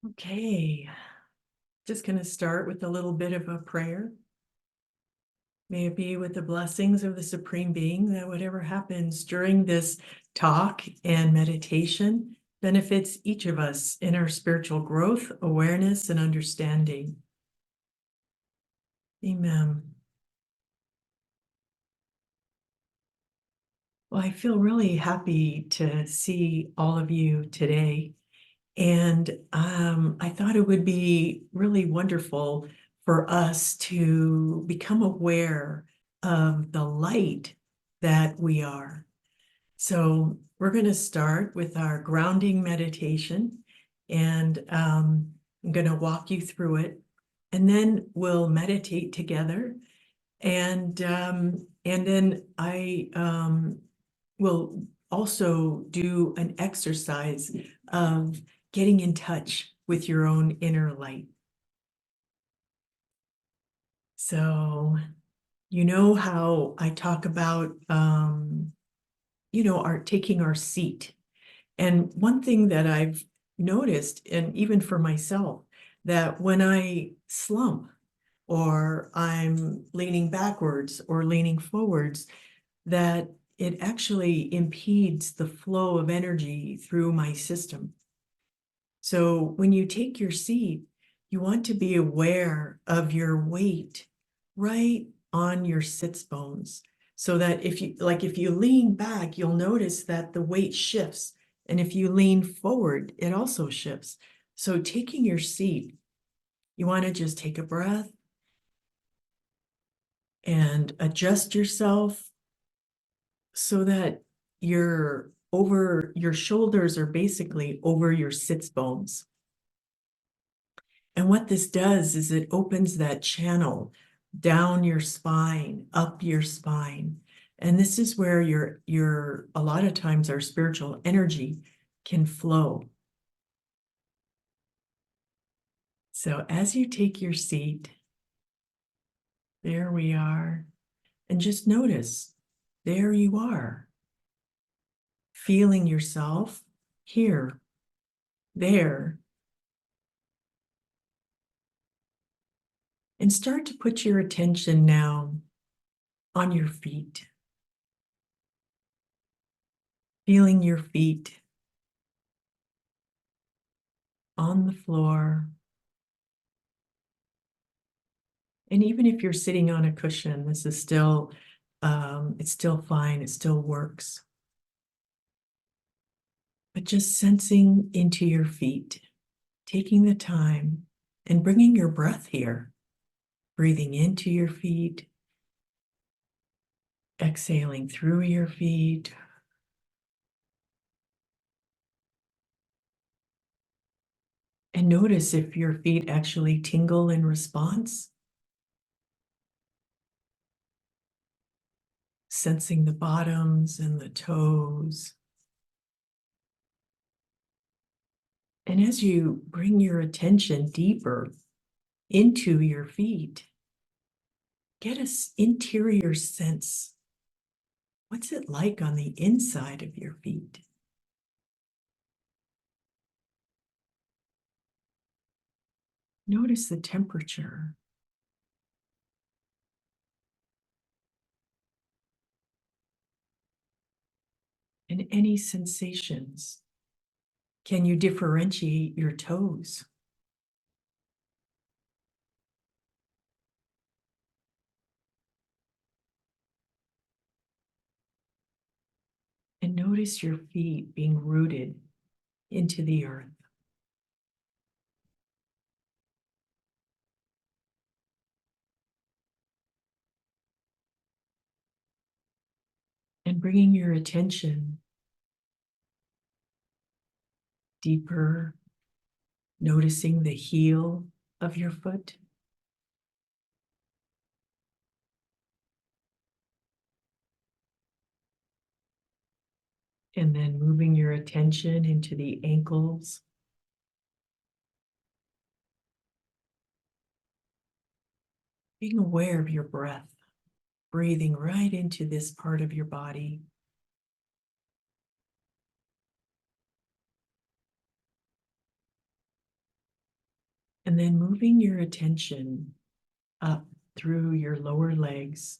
Okay, just going to start with a little bit of a prayer. May it be with the blessings of the Supreme Being that whatever happens during this talk and meditation benefits each of us in our spiritual growth, awareness, and understanding. Amen. Well, I feel really happy to see all of you today. And I thought it would be really wonderful for us to become aware of the light that we are. So we're going to start with our grounding meditation, and I'm going to walk you through it, and then we'll meditate together. And then I will also do an exercise of getting in touch with your own inner light. So, you know how I talk about, taking our seat. And one thing that I've noticed, and even for myself, that when I slump or I'm leaning backwards or leaning forwards, that it actually impedes the flow of energy through my system. So when you take your seat, you want to be aware of your weight right on your sits bones, so that if you lean back, you'll notice that the weight shifts. And if you lean forward, it also shifts. So taking your seat, you want to just take a breath and adjust yourself so that your shoulders are basically over your sits bones. And what this does is it opens that channel down your spine, up your spine. And this is where a lot of times our spiritual energy can flow. So as you take your seat, there we are, and just notice, there you are, feeling yourself here, there, and start to put your attention now on your feet, feeling your feet on the floor. And even if you're sitting on a cushion, this is still, it's still fine, it still works. But just sensing into your feet, taking the time and bringing your breath here, breathing into your feet, exhaling through your feet. And notice if your feet actually tingle in response. Sensing the bottoms and the toes. And as you bring your attention deeper into your feet, get an interior sense. What's it like on the inside of your feet? Notice the temperature. And any sensations. Can you differentiate your toes? And notice your feet being rooted into the earth. And bringing your attention deeper, noticing the heel of your foot. And then moving your attention into the ankles. Being aware of your breath, breathing right into this part of your body. And then moving your attention up through your lower legs.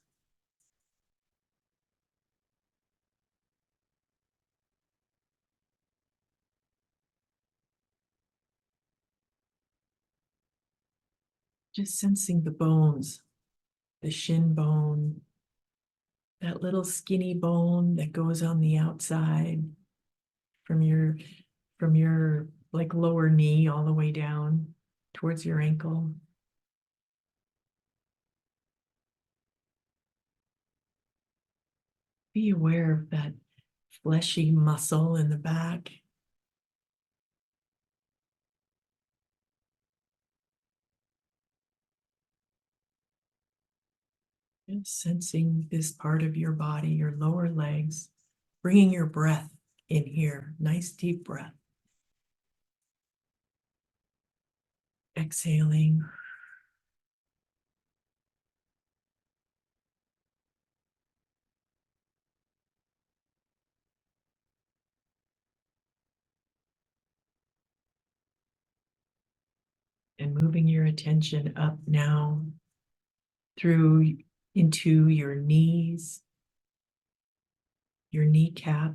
Just sensing the bones, the shin bone, that little skinny bone that goes on the outside from your like lower knee all the way down towards your ankle. Be aware of that fleshy muscle in the back. Just sensing this part of your body, your lower legs, bringing your breath in here. Nice deep breath. Exhaling. And moving your attention up now through into your knees, your kneecap,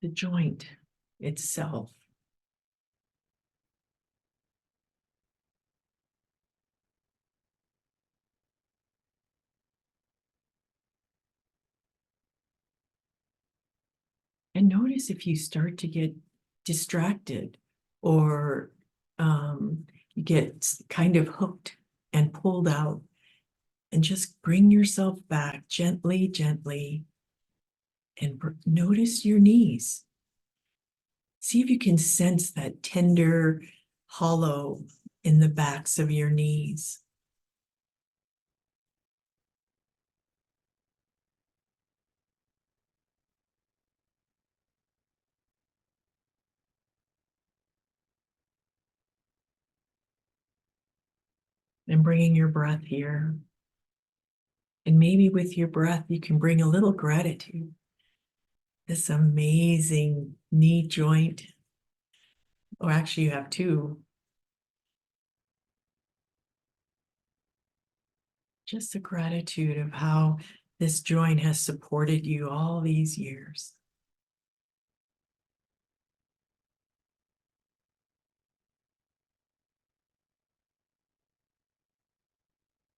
the joint itself. And notice if you start to get distracted or you get kind of hooked and pulled out, and just bring yourself back gently, gently, and notice your knees. See if you can sense that tender hollow in the backs of your knees. And bringing your breath here. And maybe with your breath, you can bring a little gratitude. This amazing knee joint, or actually you have two. Just the gratitude of how this joint has supported you all these years.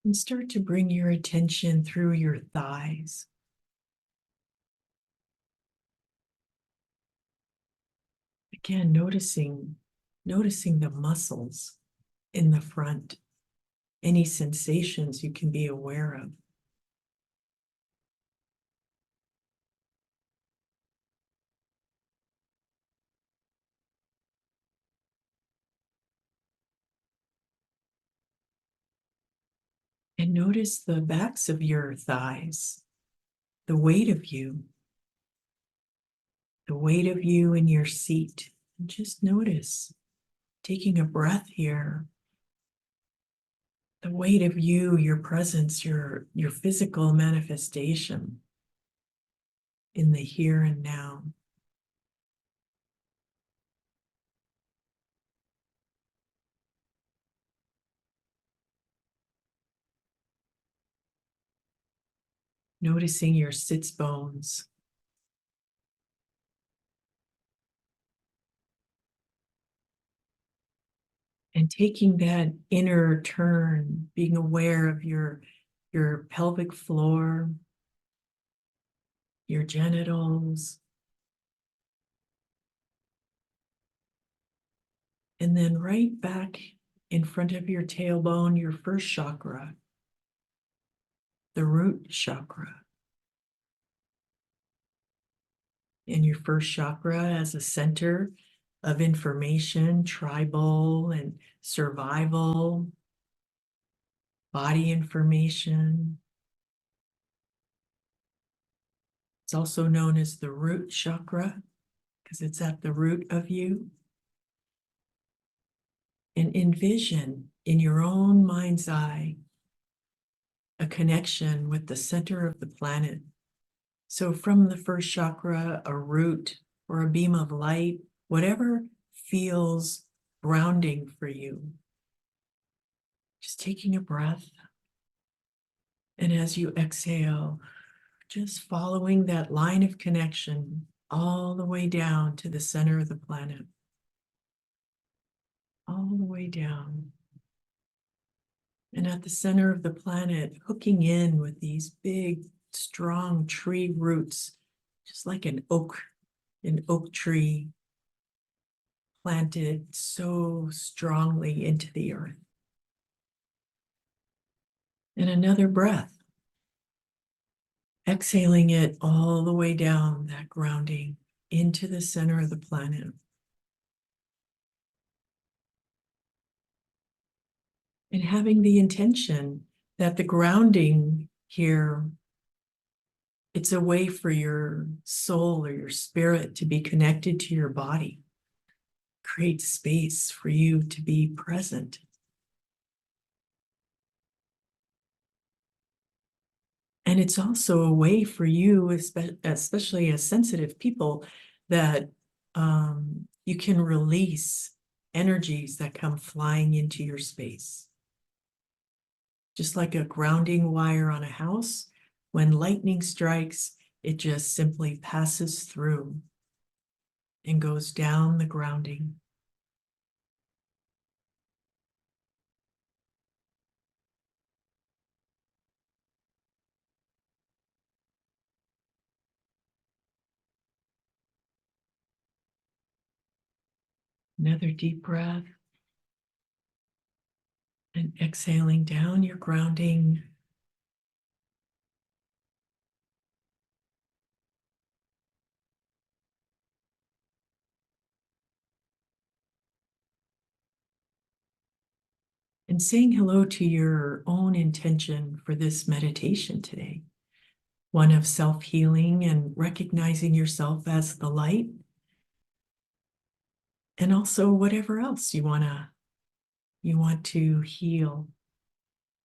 And start to bring your attention through your thighs. Again, noticing the muscles in the front, any sensations you can be aware of. And notice the backs of your thighs, the weight of you, in your seat. And just notice, taking a breath here, the weight of you, your presence, your physical manifestation in the here and now. Noticing your sits bones. And taking that inner turn, being aware of your pelvic floor, your genitals, and then right back in front of your tailbone, your first chakra, the root chakra. And your first chakra as a center of information, tribal and survival, body information. It's also known as the root chakra because it's at the root of you. And envision in your own mind's eye a connection with the center of the planet. So from the first chakra, a root or a beam of light, whatever feels grounding for you. Just taking a breath. And as you exhale, just following that line of connection all the way down to the center of the planet. All the way down. And at the center of the planet, hooking in with these big, strong tree roots, just like an oak tree planted so strongly into the earth. And another breath, exhaling it all the way down, that grounding into the center of the planet. And having the intention that the grounding here, it's a way for your soul or your spirit to be connected to your body. Create space for you to be present. And it's also a way for you, especially as sensitive people, that you can release energies that come flying into your space. Just like a grounding wire on a house, when lightning strikes, it just simply passes through and goes down the grounding. Another deep breath. And exhaling down your grounding. And saying hello to your own intention for this meditation today. One of self-healing and recognizing yourself as the light. And also whatever else you want to heal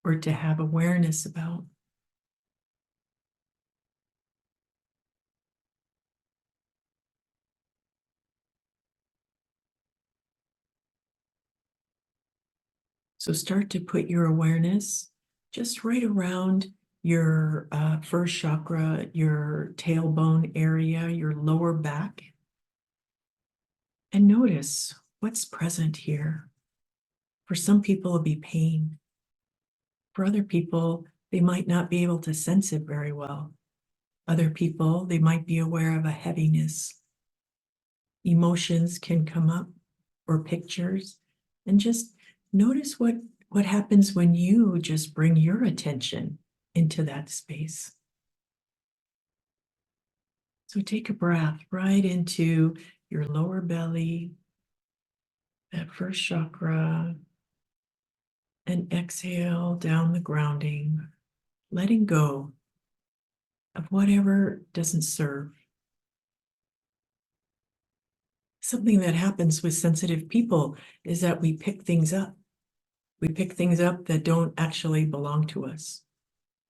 or to have awareness about. So start to put your awareness just right around your first chakra, your tailbone area, your lower back. And notice what's present here. For some people, it'll be pain. For other people, they might not be able to sense it very well. Other people, they might be aware of a heaviness. Emotions can come up or pictures. And just notice what happens when you just bring your attention into that space. So take a breath right into your lower belly, that first chakra, and exhale down the grounding, letting go of whatever doesn't serve. Something that happens with sensitive people is that we pick things up. We pick things up that don't actually belong to us.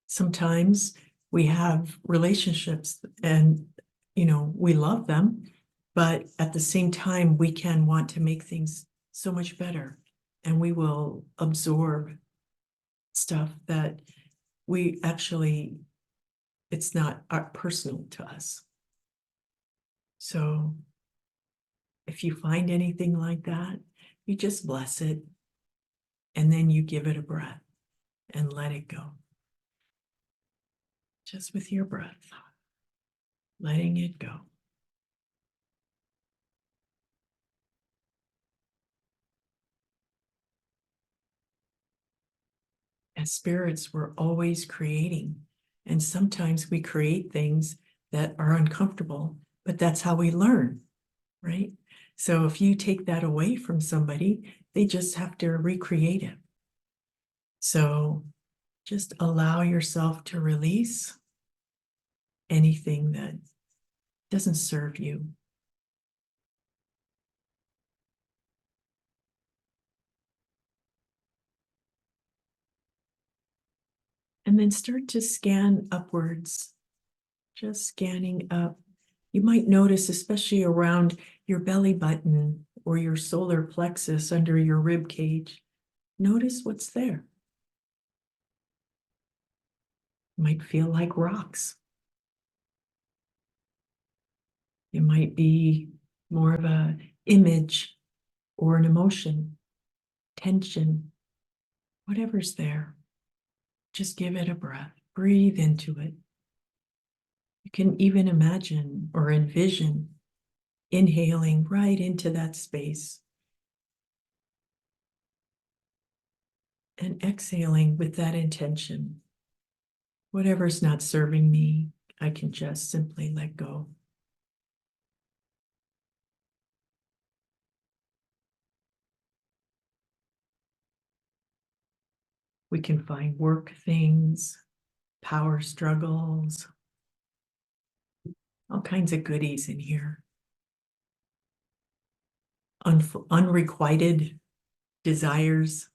Sometimes we have relationships and, we love them, but at the same time, we can want to make things so much better. And we will absorb stuff that it's not personal to us. So if you find anything like that, you just bless it, and then you give it a breath and let it go. Just with your breath, letting it go. As spirits, we're always creating, and sometimes we create things that are uncomfortable, but that's how we learn, right? So if you take that away from somebody, they just have to recreate it. So just allow yourself to release anything that doesn't serve you. And then start to scan upwards, just scanning up You might notice, especially around your belly button or your solar plexus under your rib cage, notice what's there. It might feel like rocks. It might be more of an image or an emotion, tension, whatever's there. Just give it a breath. Breathe into it. You can even imagine or envision inhaling right into that space and exhaling with that intention. Whatever's not serving me, I can just simply let go. We can find work things, power struggles, all kinds of goodies in here. Unrequited desires.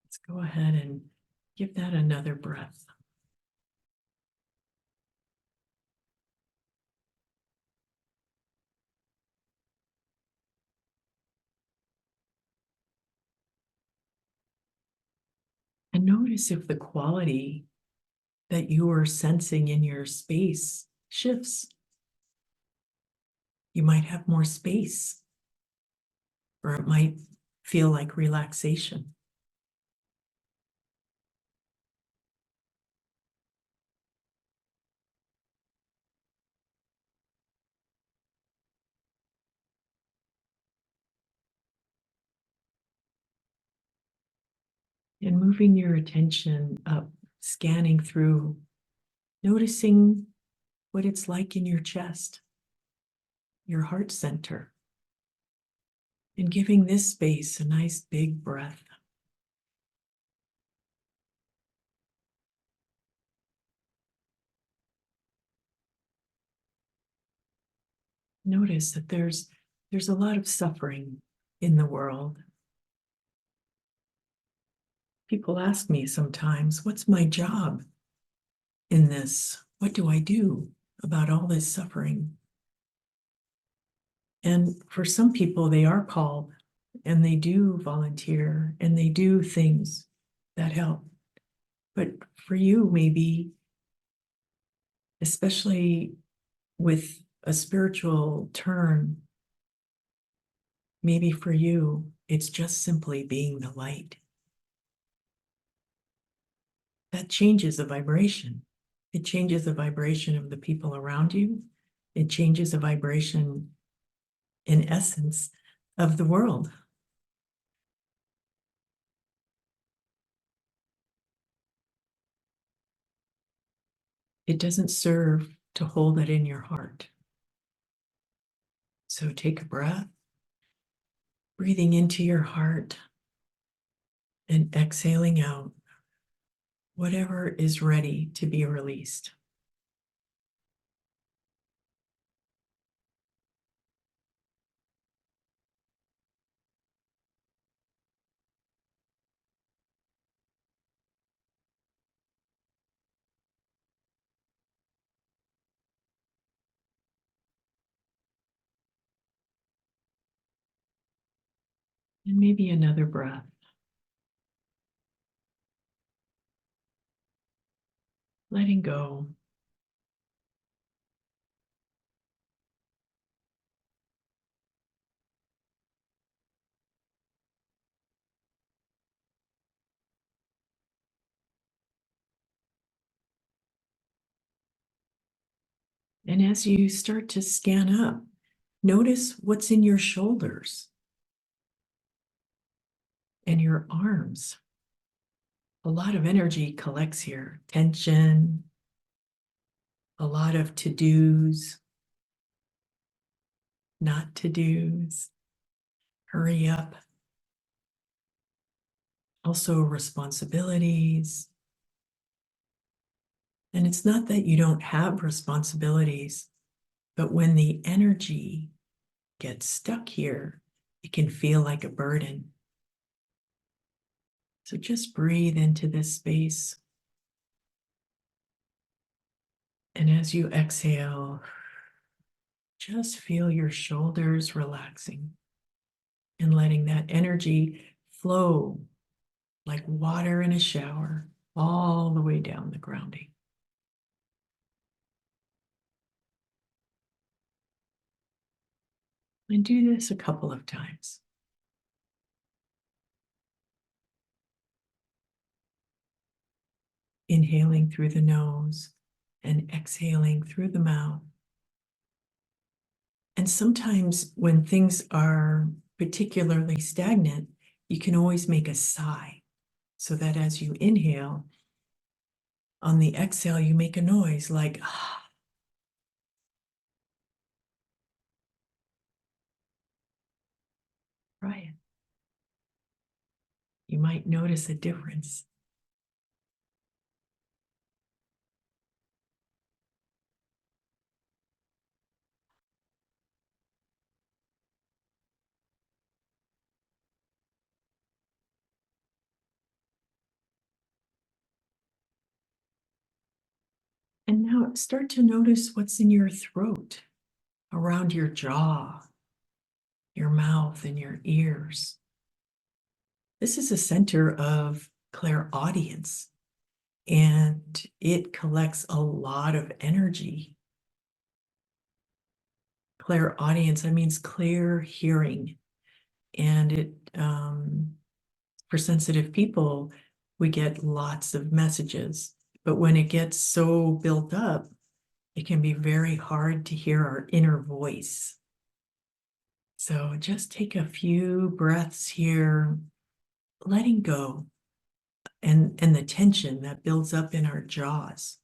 Let's go ahead and give that another breath. And notice if the quality that you are sensing in your space shifts. You might have more space, or it might feel like relaxation. And moving your attention up, scanning through, noticing what it's like in your chest, your heart center, and giving this space a nice big breath. Notice that there's a lot of suffering in the world. People ask me sometimes, what's my job in this? What do I do about all this suffering? And for some people, they are called and they do volunteer and they do things that help. But for you, maybe, especially with a spiritual turn, maybe for you, it's just simply being the light. That changes the vibration. It changes the vibration of the people around you. It changes the vibration, in essence, of the world. It doesn't serve to hold it in your heart. So take a breath, breathing into your heart and exhaling out whatever is ready to be released. And maybe another breath. Letting go. And as you start to scan up, notice what's in your shoulders and your arms. A lot of energy collects here, tension, a lot of to-dos, not to-dos, hurry up. Also responsibilities. And it's not that you don't have responsibilities, but when the energy gets stuck here, it can feel like a burden. So just breathe into this space. And as you exhale, just feel your shoulders relaxing and letting that energy flow like water in a shower all the way down the grounding. And do this a couple of times. Inhaling through the nose and exhaling through the mouth. And sometimes when things are particularly stagnant, you can always make a sigh so that as you inhale, on the exhale, you make a noise like, ah. Try it. You might notice a difference. And now start to notice what's in your throat, around your jaw, your mouth, and your ears. This is a center of clairaudience, and it collects a lot of energy. Clairaudience, that means clear hearing. And for sensitive people, we get lots of messages. But when it gets so built up, it can be very hard to hear our inner voice. So just take a few breaths here, letting go and the tension that builds up in our jaws.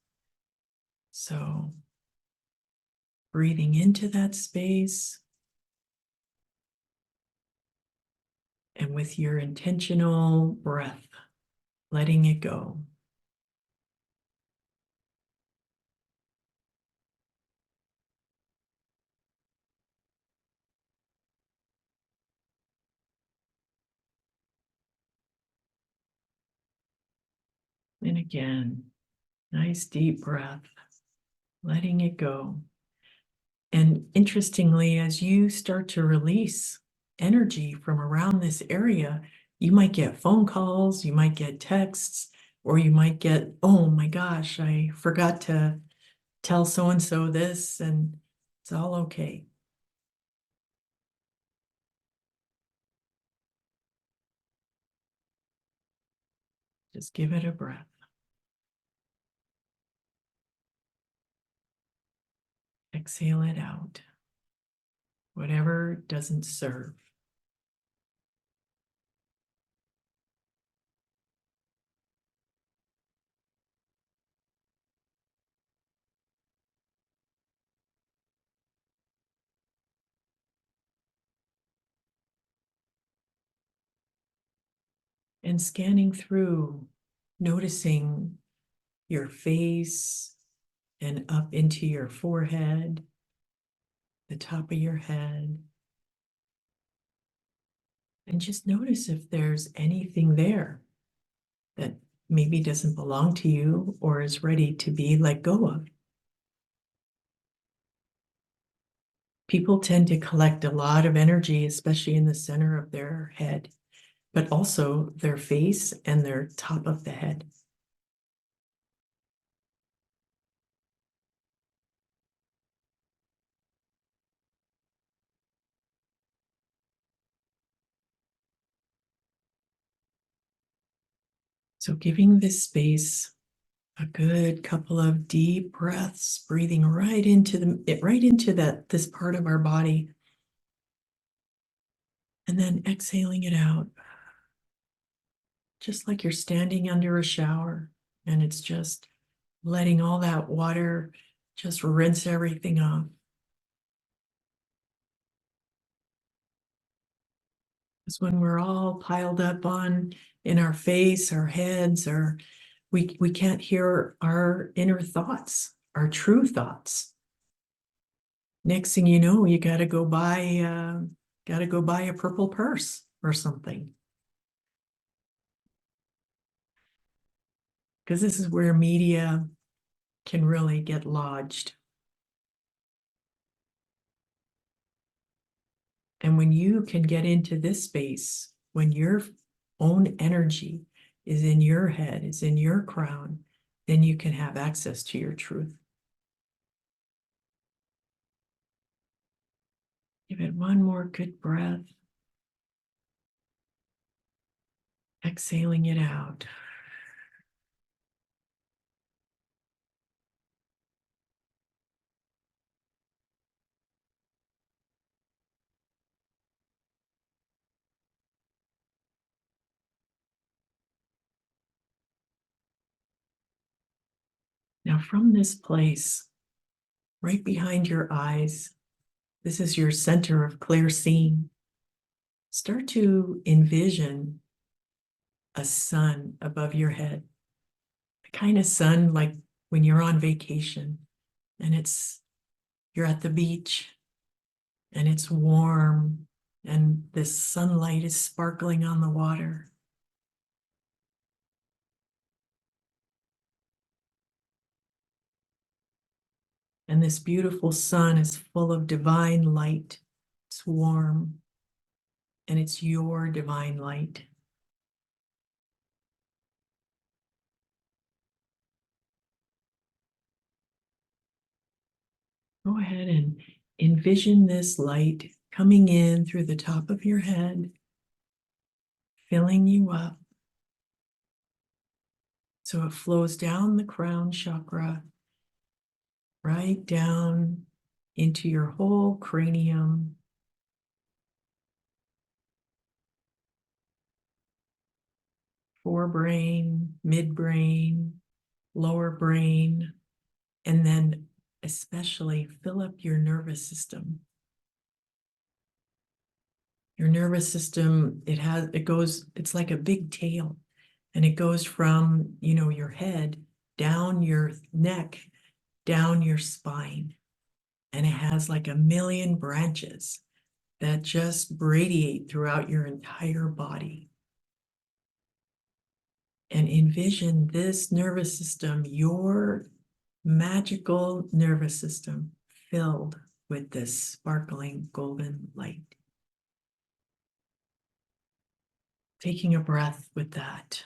So breathing into that space, and with your intentional breath, letting it go. And again, nice deep breath, letting it go. And interestingly, as you start to release energy from around this area, you might get phone calls, you might get texts, or you might get, oh my gosh, I forgot to tell so-and-so this, and it's all okay. Just give it a breath. Exhale it out. Whatever doesn't serve. And scanning through, noticing your face and up into your forehead, the top of your head. And just notice if there's anything there that maybe doesn't belong to you or is ready to be let go of. People tend to collect a lot of energy, especially in the center of their head, but also their face and their top of the head. So giving this space a good couple of deep breaths, breathing right into this part of our body, and then exhaling it out, just like you're standing under a shower, and it's just letting all that water just rinse everything off. Because when we're all piled up in our face, our heads, we can't hear our inner thoughts, our true thoughts. Next thing you know, you gotta go buy a purple purse or something. Because this is where media can really get lodged. And when you can get into this space, when your own energy is in your head, is in your crown, then you can have access to your truth. Give it one more good breath. Exhaling it out. Now, from this place, right behind your eyes, this is your center of clear seeing. Start to envision a sun above your head, the kind of sun like when you're on vacation and you're at the beach and it's warm and the sunlight is sparkling on the water. And this beautiful sun is full of divine light. It's warm, and it's your divine light. Go ahead and envision this light coming in through the top of your head, filling you up. So it flows down the crown chakra, right down into your whole cranium, forebrain, midbrain, lower brain, and then especially fill up your nervous system. Your nervous system, it's like a big tail, and it goes from, your head down your neck, down your spine, and it has like a million branches that just radiate throughout your entire body. And envision this nervous system, your magical nervous system, filled with this sparkling golden light. Taking a breath with that.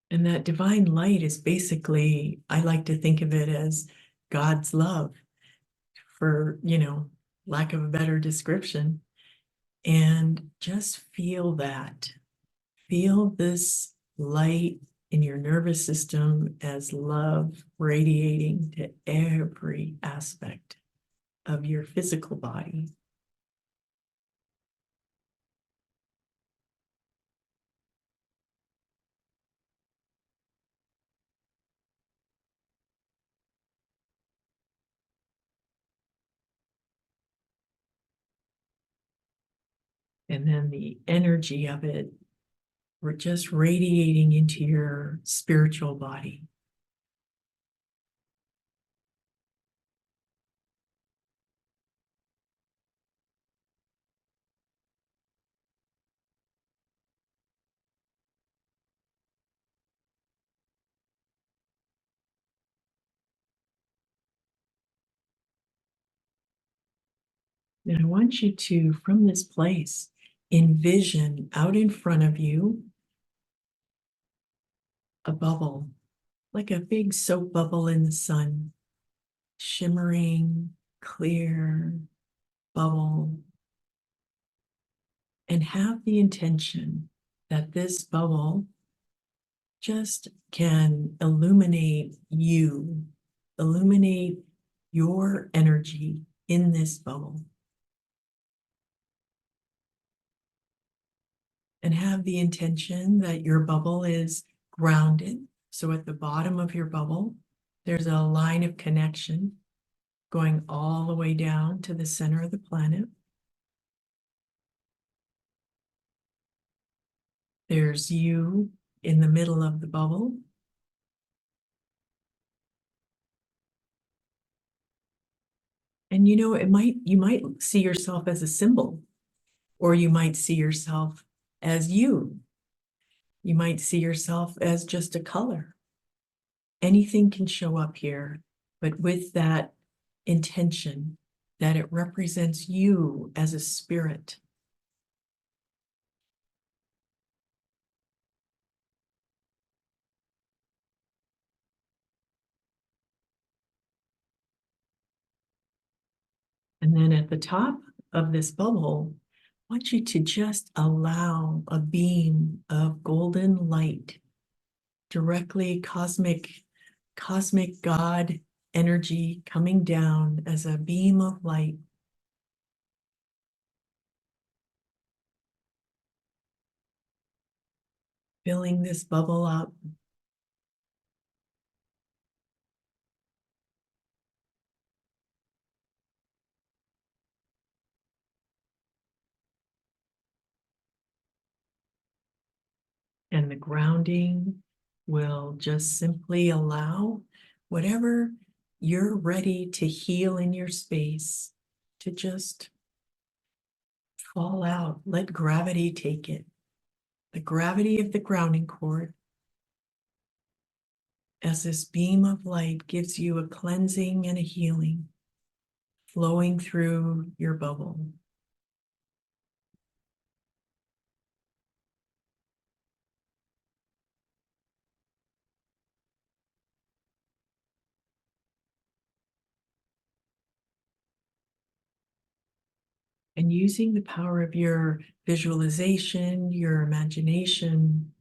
And that divine light is basically, I like to think of it as God's love, for, lack of a better description. And just feel that. Feel this light in your nervous system as love radiating to every aspect of your physical body. And then the energy of it, we're just radiating into your spiritual body. And I want you to, from this place, envision out in front of you a bubble, like a big soap bubble in the sun, shimmering, clear bubble. And have the intention that this bubble just can illuminate you, illuminate your energy in this bubble. And have the intention that your bubble is grounded. So at the bottom of your bubble, there's a line of connection going all the way down to the center of the planet. There's you in the middle of the bubble. And you might see yourself as a symbol. or you might see yourself as you. You might see yourself as just a color. Anything can show up here, but with that intention that it represents you as a spirit. And then at the top of this bubble, I want you to just allow a beam of golden light, directly cosmic God energy coming down as a beam of light, filling this bubble up. And the grounding will just simply allow whatever you're ready to heal in your space to just fall out. Let gravity take it. The gravity of the grounding cord, as this beam of light gives you a cleansing and a healing flowing through your bubble. And using the power of your visualization, your imagination,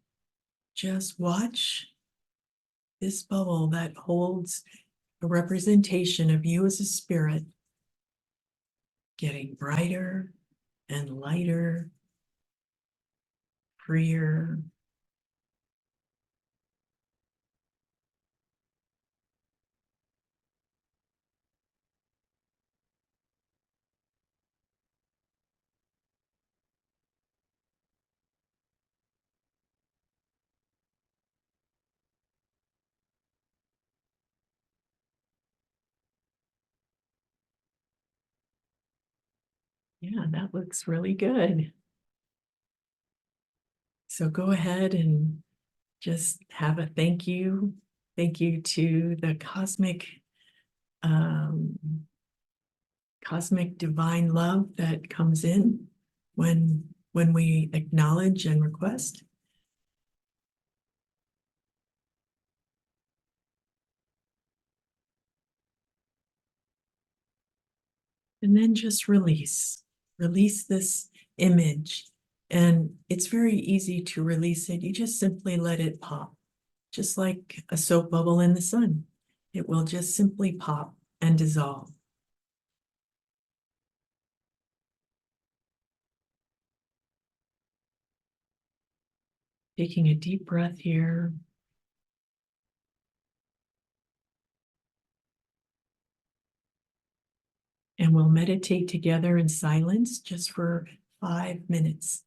just watch this bubble that holds a representation of you as a spirit getting brighter and lighter, freer. Yeah, that looks really good. So go ahead and just have a thank you. Thank you to the um, cosmic divine love that comes in when we acknowledge and request. And then just release this image. And it's very easy to release it. You just simply let it pop, just like a soap bubble in the sun. It will just simply pop and dissolve. Taking a deep breath here. And we'll meditate together in silence just for 5 minutes.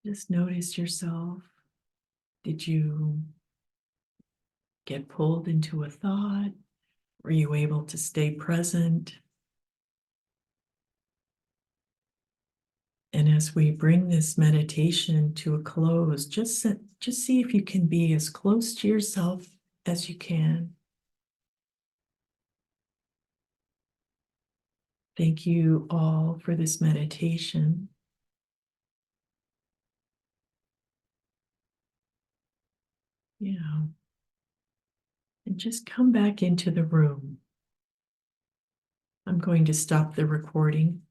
Just notice yourself. Did you get pulled into a thought? Were you able to stay present? And as we bring this meditation to a close, just see if you can be as close to yourself as you can. Thank you all for this meditation. Yeah. And just come back into the room. I'm going to stop the recording.